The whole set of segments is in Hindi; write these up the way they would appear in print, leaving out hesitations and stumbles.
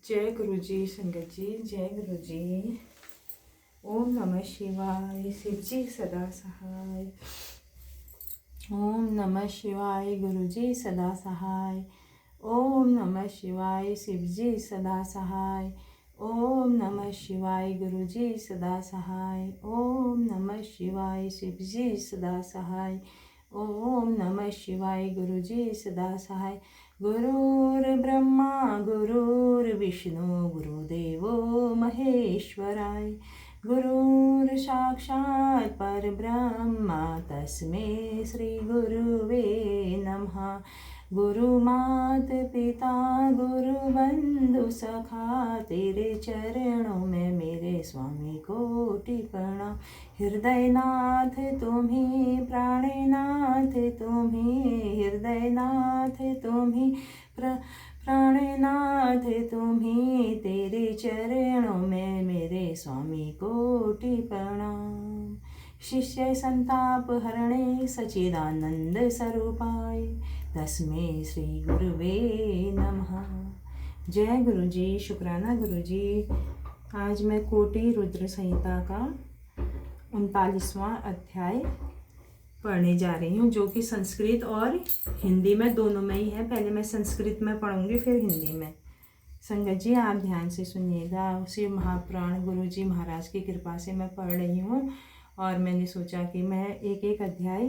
जय गुरु जी। संगत जी, जय गुरु जी। ओम नमः शिवाय। शिव जी सदा सहाय। ओम नमः शिवाय। गुरु जी सदा सहाय। ओम नमः शिवाय। शिव जी सदा सहाय। ओम नमः शिवाय। गुरु जी सदा सहाय। ओम नमः शिवाय। शिव जी सदा सहाय। ओम नमः शिवाय। गुरु जी सदा सहाय। गुरुर्ब्रह्मा गुरुर्विष्णु गुरुदेवो महेश्वराय। गुरुर्साक्षात् परब्रह्मा तस्मै श्री गुरुवे नमः। गुरुमात पिता गुरु बंधु सखा, तेरे चरणों में मेरे स्वामी कोटि प्रणाम। हृदयनाथ तुम्ही, प्राणनाथ तुम्ही, हृदयनाथ तुम्ही, प्राणनाथ तुम्ही, तेरे चरणों में मेरे स्वामी कोटि प्रणाम। शिष्य संताप हरणे सच्चिदानंद स्वरूपाय, तस्मै श्री गुरुवे नमः। जय गुरु जी। शुक्राना गुरु जी। आज मैं कोटि रुद्र संहिता का 39वां अध्याय पढ़ने जा रही हूँ, जो कि संस्कृत और हिंदी में दोनों में ही है। पहले मैं संस्कृत में पढ़ूंगी, फिर हिंदी में। संगत जी आप ध्यान से सुनिएगा। शिव महापुराण गुरु जी महाराज की कृपा से मैं पढ़ रही हूँ, और मैंने सोचा कि मैं एक एक अध्याय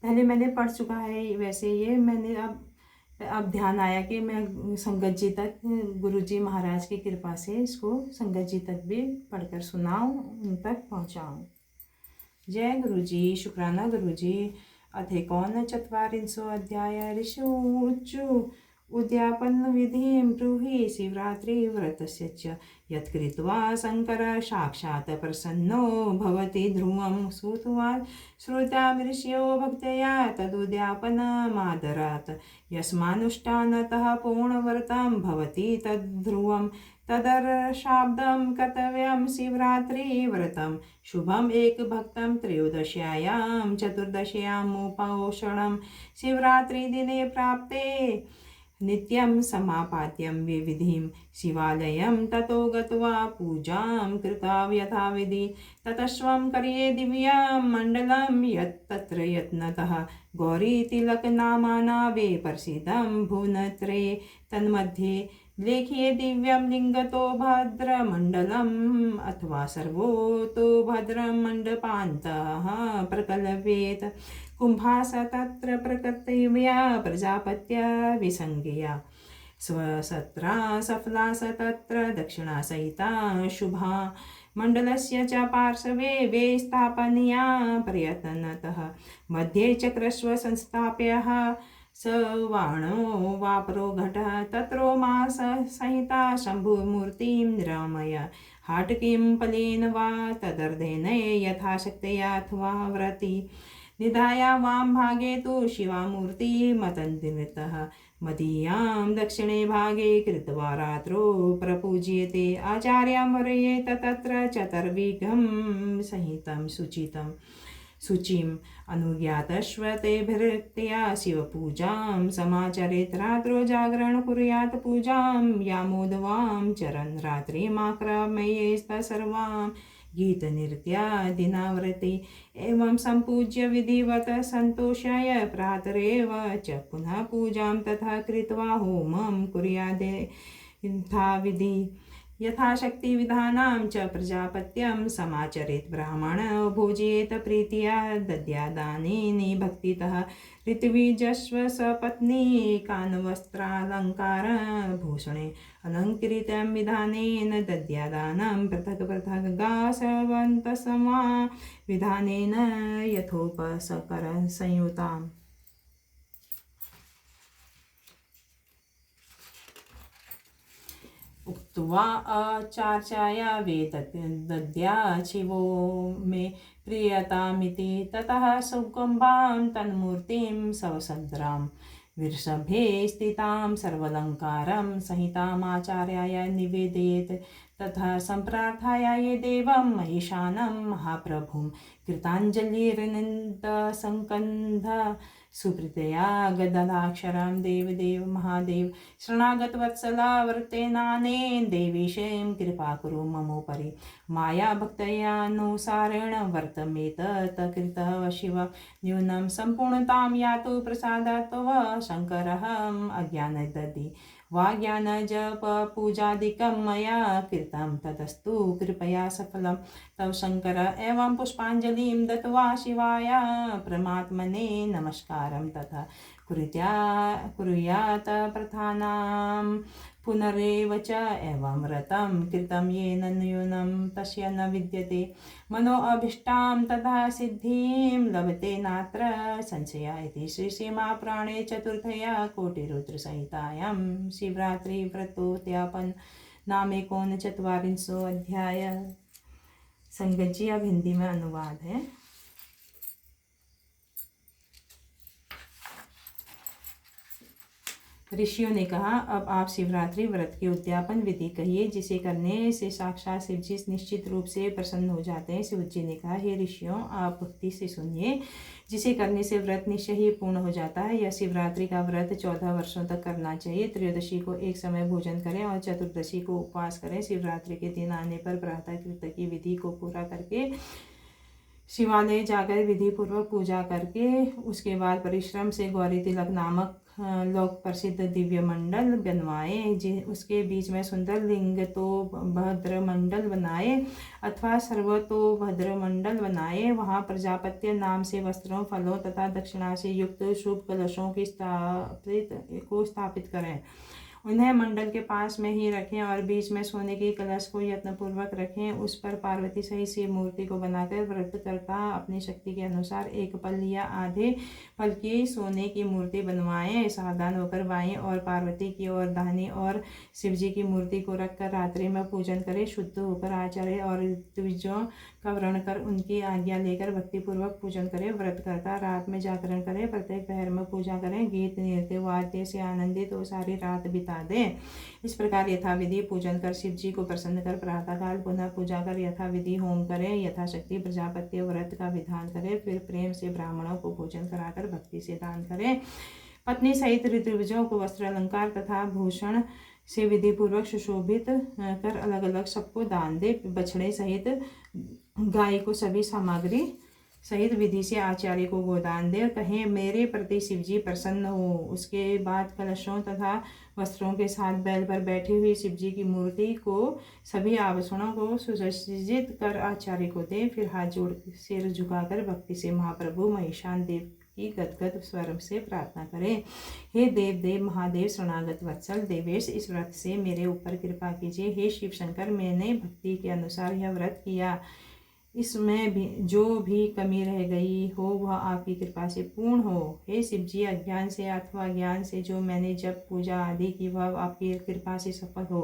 पहले मैंने पढ़ चुका है। वैसे ये मैंने अब ध्यान आया कि मैं संगत जी तक, गुरु जी महाराज की कृपा से इसको संगत जी तक भी पढ़कर सुनाऊँ, उन तक पहुँचाऊँ। जय गुरु जी। शुक्राना गुरु जी। अथेकोनचत्वारिंशो अध्याय। ऋषिऊचु उद्यापन विधिं ब्रूहि शिवरात्रि व्रतस्य च यत्कृत्वा शंकर साक्षात् प्रसन्नो भवति ध्रुवं श्रुत्वा श्रुत्यामृष्यो भक्त्या तदुद्यापनमादरात् यस्मानुष्ठानतः पूर्णव्रतं भवति तद्ध्रुवं तदर्शाब्दं कर्तव्यं शिवरात्रिव्रतं शुभम एक भक्तं त्रयोदश्यायां चतुर्दश्यामुपोषणं शिवरात्रि दिने प्राप्ते नित्यं समापाद्यं विविधिं शिवालयं ततो गत्वा पूजां कृत्वा यथाविधि ततस्वं कर्ये दिव्यं मण्डलं यत्तत्र यत्नतः गौरीतिलकनामानावे प्रसिद्धं भुवनत्रे तन्मध्ये लेख्ये दिव्यं लिङ्गतो भद्रमण्डलम् अथवा सर्वतो भद्रं मण्डपान्तः प्रकल्पेत कुम्भास तत्र प्रकर्तव्या प्रजापत्या विसंज्ञया स्वसत्रा सफला स तत्र दक्षिणा सहिता शुभा मण्डलस्य च पार्श्वे वे स्थापनीया प्रयत्नतः मध्ये चक्रस्व संस्थाप्यः स वाणो वापरो घटः तत्रो मास संहिता शम्भुमूर्तिं निरामय हाटकीं फलेन वा तदर्धेन यथाशक्त्या अथवा व्रति निधाया वाम भागे तु शिवामूर्ति मतन्दितः मदीयां दक्षिणे भागे कृत्वा रात्रौ प्रपूज्यते आचार्यं वर्येत तत्र चतुर्विघं संहितं शुचिम् अनुज्ञातश्वतेभिर्क्त्या शिवपूजां समाचरेत् रात्रौ जागरण कुर्यात् पूजां यामोदवां चरन् रात्रिमाक्रमयेस्त सर्वां गीतनृत्यादिनावृत्ति एवं सम्पूज्य विधिवत सन्तोषाय प्रातरेव च पुनः पूजां तथा कृत्वा होमं कुर्याद् यथाविधि यथाशक्ति विधानां च प्रजापत्यं समाचरेत् ब्राह्मण भोजयेत प्रीत्या दद्यादानीनि भक्तितः ऋत्विजस्व सपत्नी कानवस्त्रालङ्कार भूषणे अलङ्कृतं विधानेन दद्यादानं पृथक् पृथक् गासवन्तसमा विधानेन यथोपसकर संयुताम् उक्त्वा आचार्याय वेदद्या शिवो मे प्रियतामिति ततः सुकुम्भां तन्मूर्तिं सवसद्रां वृषभे स्थितां सर्वालङ्कारं संहितामाचार्याय निवेदयेत् तथा सम्प्रार्थाय देवं महेशानं महाप्रभुं कृताञ्जलिर्निन्दसंकन्ध सुप्रीतया गददाक्षरं देवदेव महादेव शरणागत वत्सला वर्तेनानेन देवीशें कृपा कुरु ममोपरि माया भक्तयानुसारेण वर्तमेत तकृतः शिव न्यूनं सम्पूर्णतां यातु प्रसादात् तव शङ्करः अज्ञानदधि वाज्ञानजप पूजादिकं मया कृतं ततस्तु कृपया सफलं तव शङ्कर एवं पुष्पाञ्जलिं दत्त्वा शिवाय परमात्मने नमस्कारं तथा कुर्यात् प्रधानां पुनरेव च एवं व्रतं कृतं येन न्यूनं तस्य न विद्यते मनोऽभीष्टां तथा सिद्धिं लभते नात्र संशय इति श्रीसीमापुराणे चतुर्थया कोटिरुद्रसंहितायां शिवरात्रिव्रतोद्यापन नाम 39 अध्याय। संगत जी अब हिंदी में अनुवाद है। ऋषियों ने कहा, अब आप शिवरात्रि व्रत की उद्यापन विधि कहिए जिसे करने से साक्षात शिव जी निश्चित रूप से प्रसन्न हो जाते हैं। शिव जी ने कहा, हे ऋषियों, आप भक्ति से सुनिए, जिसे करने से व्रत निश्चय ही पूर्ण हो जाता है। यह शिवरात्रि का व्रत 14 वर्षों तक करना चाहिए। त्रयोदशी को एक समय भोजन करें और चतुर्दशी को उपवास करें। शिवरात्रि के दिन आने पर प्रातः कृत्य की विधि को पूरा करके शिवालय जाकर विधि पूर्वक पूजा करके उसके बाद परिश्रम से गौरी तिलक नामक लोक प्रसिद्ध दिव्य मंडल बनवाए। उसके बीच में सुंदर लिंग तो भद्र मंडल बनाए अथवा सर्वतोभद्र मंडल बनाए। वहाँ प्रजापत्य नाम से वस्त्रों, फलों तथा दक्षिणा से युक्त शुभ कलशों की स्थापित करें। उन्हें मंडल के पास में ही रखें और बीच में सोने के कलश को यत्नपूर्वक रखें। उस पर पार्वती सहित शिव मूर्ति को बनाकर व्रतकर्ता अपनी शक्ति के अनुसार एक पल या आधे पल की सोने की मूर्ति बनवाएं। सावधान होकर बाईं और पार्वती की ओर दाहिनी और शिव जी की मूर्ति को रखकर रात्रि में पूजन करें। शुद्ध होकर आचार्य और ऋत्विजों का वर्ण कर उनकी आज्ञा लेकर भक्तिपूर्वक पूजन करें। व्रतकर्ता रात में जागरण करें, प्रत्येक पहर में पूजा करें, गीत नृत्य वाद्य से आनंदित हो सारी रात बिता दें। इस प्रकार यथाविधि पूजन कर शिव जी को प्रसन्न कर प्रातःकाल पुनः पूजा कर यथाविधि होम करें। यथाशक्ति प्रजापत्य व्रत का विधान करें। फिर प्रेम से ब्राह्मणों को भोजन कराकर भक्ति से दान करें। पत्नी सहित ऋतुविजों को वस्त्र अलंकार तथा भूषण से विधि पूर्वक सुशोभित कर अलग अलग सबको दान दे। बछड़े सहित गाय को सभी सामग्री सहित विधि से आचार्य को गोदान दे। कहें, मेरे प्रति शिवजी प्रसन्न हो। उसके बाद कलशों तथा वस्त्रों के साथ बैल पर बैठी हुई शिवजी की मूर्ति को सभी आभूषणों को सुसज्जित कर आचार्य को दे। फिर हाथ जोड़ सिर झुकाकर भक्ति से महाप्रभु महिषान देव की गदगद स्वर से प्रार्थना करें। हे देव देव महादेव शरणागत वत्सल देवेश, इस व्रत से मेरे ऊपर कृपा कीजिए। हे शिव शंकर, मैंने भक्ति के अनुसार यह व्रत किया, इसमें भी जो भी कमी रह गई हो वह आपकी कृपा से पूर्ण हो। हे शिव जी, अज्ञान से अथवा ज्ञान से जो मैंने जब पूजा आदि की वह आपकी कृपा से सफल हो।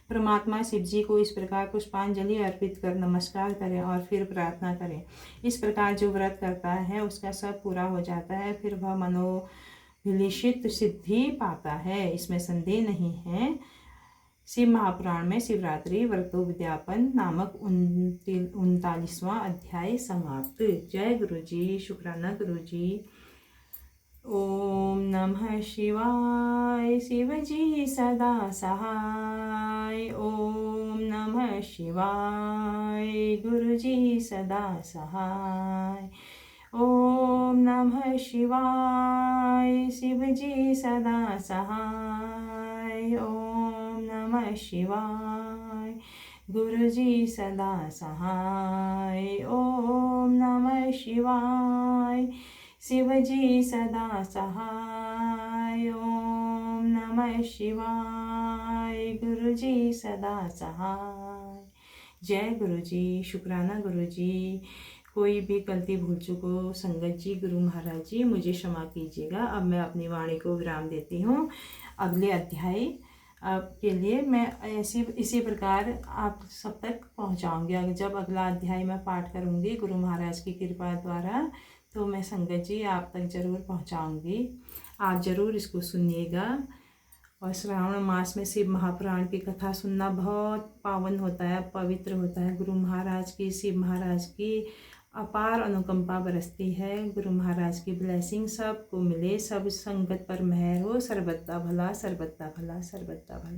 परमात्मा शिव जी को इस प्रकार पुष्पांजलि अर्पित कर नमस्कार करें और फिर प्रार्थना करें। इस प्रकार जो व्रत करता है उसका सब पूरा हो जाता है, फिर वह मनोभिलिषित सिद्धि पाता है, इसमें संदेह नहीं है। शिव महापुराण में शिवरात्रि व्रतोद्यापन नामक 39वां अध्याय समाप्त। जय गुरु जी, शुक्राना गुरु जी। ओम नमः शिवाय, शिव जी सदा सहाय। ओम नमः शिवाय, गुरु जी सदा सहाय। ओम नमः शिवाय, शिव जी सदा सहाय। ओम नमः शिवाय, गुरु जी सदा सहाय। ओम नमः शिवाय, शिव जी सदा सहाय। ओम नमः शिवाय, गुरु जी सदा सहाय। जय गुरु जी, शुक्राना गुरु जी। कोई भी गलती भूल चुको संगत जी, गुरु महाराज जी, मुझे क्षमा कीजिएगा। अब मैं अपनी वाणी को विराम देती हूँ। अगले अध्याय के लिए मैं इसी प्रकार आप सब तक पहुँचाऊँगी। जब अगला अध्याय मैं पाठ करूँगी गुरु महाराज की कृपा द्वारा, तो मैं संगत जी आप तक ज़रूर पहुँचाऊँगी। आप ज़रूर इसको सुनिएगा। और श्रावण मास में शिव महापुराण की कथा सुनना बहुत पावन होता है, पवित्र होता है। गुरु महाराज की, शिव महाराज की अपार अनुकंपा बरसती है। गुरु महाराज की ब्लेसिंग सबको मिले, सब संगत पर मेहर हो। सर्बत्ता भला, सर्बत्ता भला, सर्बत्ता भला।